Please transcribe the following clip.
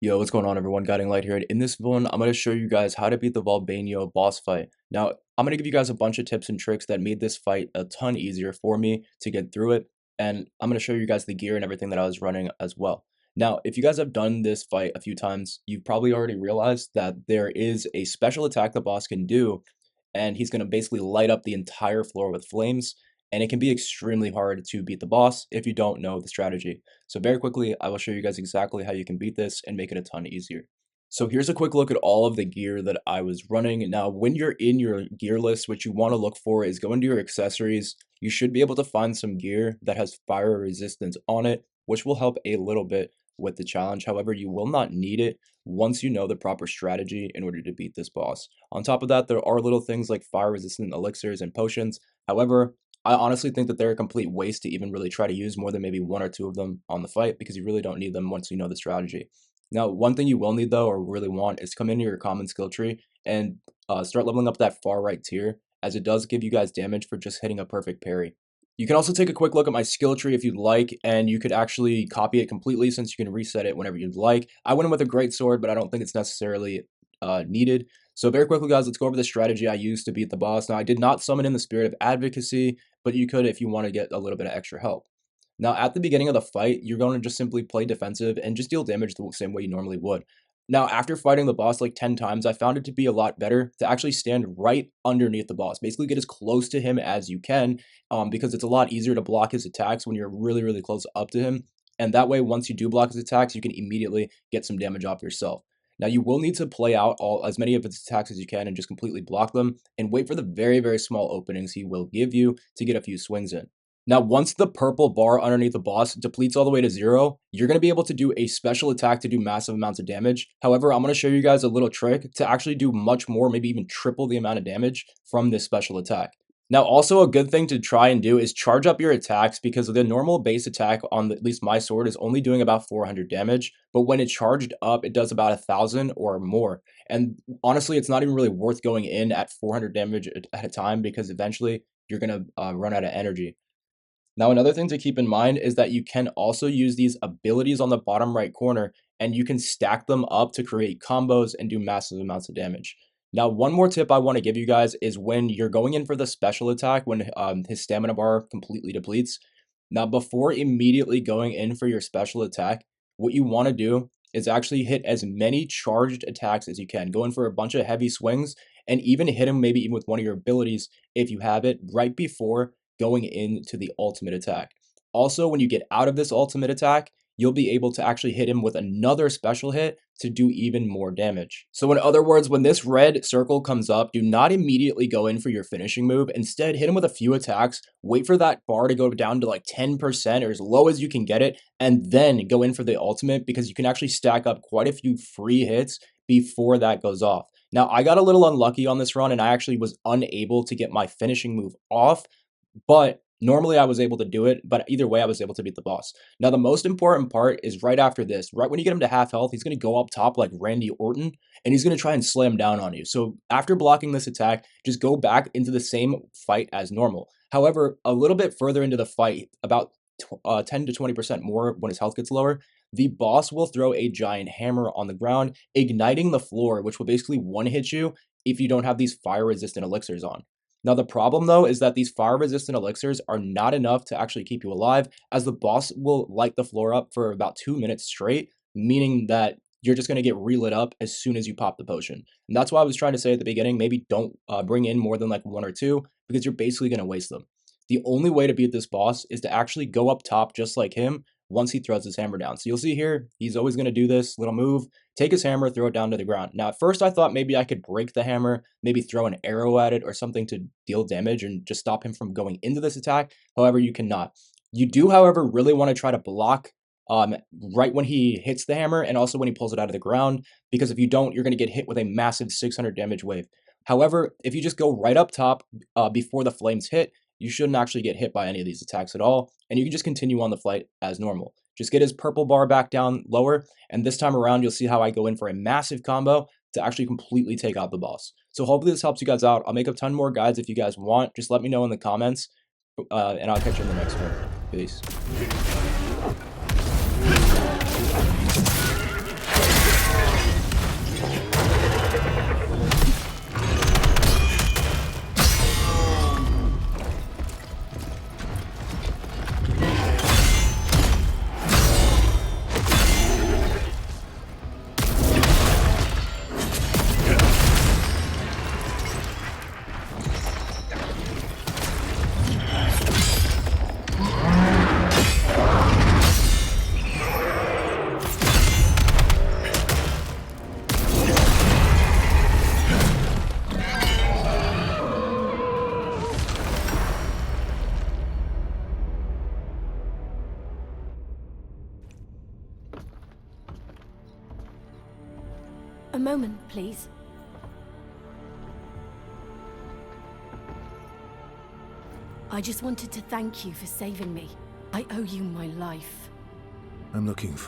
Yo, what's going on everyone? Guiding Light here. And in this one, I'm going to show you guys how to beat the Volbaino boss fight. Now, I'm going to give you guys a bunch of tips and tricks that made this fight a ton easier for me to get through it. And I'm going to show you guys the gear and everything that I was running as well. Now, if you guys have done this fight a few times, you've probably already realized that there is a special attack the boss can do, and he's going to basically light up the entire floor with flames. And it can be extremely hard to beat the boss if you don't know the strategy. So very quickly, I will show you guys exactly how you can beat this and make it a ton easier. So here's a quick look at all of the gear that I was running. Now, when you're in your gear list, what you want to look for is go into your accessories. You should be able to find some gear that has fire resistance on it, which will help a little bit with the challenge. However, you will not need it once you know the proper strategy in order to beat this boss. On top of that, there are little things like fire resistant elixirs and potions. However, I honestly think that they're a complete waste to even really try to use more than maybe one or two of them on the fight, because you really don't need them once you know the strategy. Now, one thing you will need though, or really want, is to come into your common skill tree and start leveling up that far right tier, as it does give you guys damage for just hitting a perfect parry. You can also take a quick look at my skill tree if you'd like, and you could actually copy it completely since you can reset it whenever you'd like. I went in with a great sword, but I don't think it's necessarily needed. So very quickly, guys, let's go over the strategy I used to beat the boss. Now, I did not summon in the Spirit of Advocacy, but you could if you want to get a little bit of extra help. Now, at the beginning of the fight, you're going to just simply play defensive and just deal damage the same way you normally would. Now, after fighting the boss like 10 times, I found it to be a lot better to actually stand right underneath the boss. Basically, get as close to him as you can, because it's a lot easier to block his attacks when you're really, really close up to him. And that way, once you do block his attacks, you can immediately get some damage off yourself. Now, you will need to play out as many of its attacks as you can and just completely block them, and wait for the very, very small openings he will give you to get a few swings in. Now, once the purple bar underneath the boss depletes all the way to 0, you're going to be able to do a special attack to do massive amounts of damage. However, I'm going to show you guys a little trick to actually do much more, maybe even triple the amount of damage from this special attack. Now, also a good thing to try and do is charge up your attacks, because the normal base attack on at least my sword is only doing about 400 damage, but when it's charged up, it does about 1,000 or more. And honestly, it's not even really worth going in at 400 damage at a time, because eventually you're going to run out of energy. Now, another thing to keep in mind is that you can also use these abilities on the bottom right corner, and you can stack them up to create combos and do massive amounts of damage. Now, one more tip I want to give you guys is when you're going in for the special attack, when his stamina bar completely depletes. Now, before immediately going in for your special attack, what you want to do is actually hit as many charged attacks as you can. Go in for a bunch of heavy swings, and even hit him maybe even with one of your abilities if you have it right before going into the ultimate attack. Also, when you get out of this ultimate attack, you'll be able to actually hit him with another special hit to do even more damage. So in other words, when this red circle comes up, do not immediately go in for your finishing move. Instead, hit him with a few attacks, wait for that bar to go down to like 10% or as low as you can get it, and then go in for the ultimate, because you can actually stack up quite a few free hits before that goes off. Now, I got a little unlucky on this run, and I actually was unable to get my finishing move off, but normally I was able to do it, but either way I was able to beat the boss. Now, the most important part is right after this. Right when you get him to half health, he's going to go up top like Randy Orton, and he's going to try and slam down on you. So after blocking this attack, just go back into the same fight as normal. However, a little bit further into the fight, about 10 to 20% more when his health gets lower, the boss will throw a giant hammer on the ground, igniting the floor, which will basically one-hit you if you don't have these fire-resistant elixirs on. Now, the problem though is that these fire-resistant elixirs are not enough to actually keep you alive, as the boss will light the floor up for about 2 minutes straight, meaning that you're just going to get relit up as soon as you pop the potion. And that's why I was trying to say at the beginning, maybe don't bring in more than like 1 or 2, because you're basically going to waste them. The only way to beat this boss is to actually go up top just like him once he throws his hammer down. So you'll see here, he's always going to do this little move, take his hammer, throw it down to the ground. Now, at first I thought maybe I could break the hammer, maybe throw an arrow at it or something to deal damage and just stop him from going into this attack. However, you cannot. You do, however, really want to try to block right when he hits the hammer, and also when he pulls it out of the ground, because if you don't, you're going to get hit with a massive 600 damage wave. However, if you just go right up top before the flames hit, you shouldn't actually get hit by any of these attacks at all, and you can just continue on the fight as normal. Just get his purple bar back down lower, and this time around, you'll see how I go in for a massive combo to actually completely take out the boss. So hopefully this helps you guys out. I'll make a ton more guides if you guys want. Just let me know in the comments, and I'll catch you in the next one. Peace. A moment, please. I just wanted to thank you for saving me. I owe you my life. I'm looking for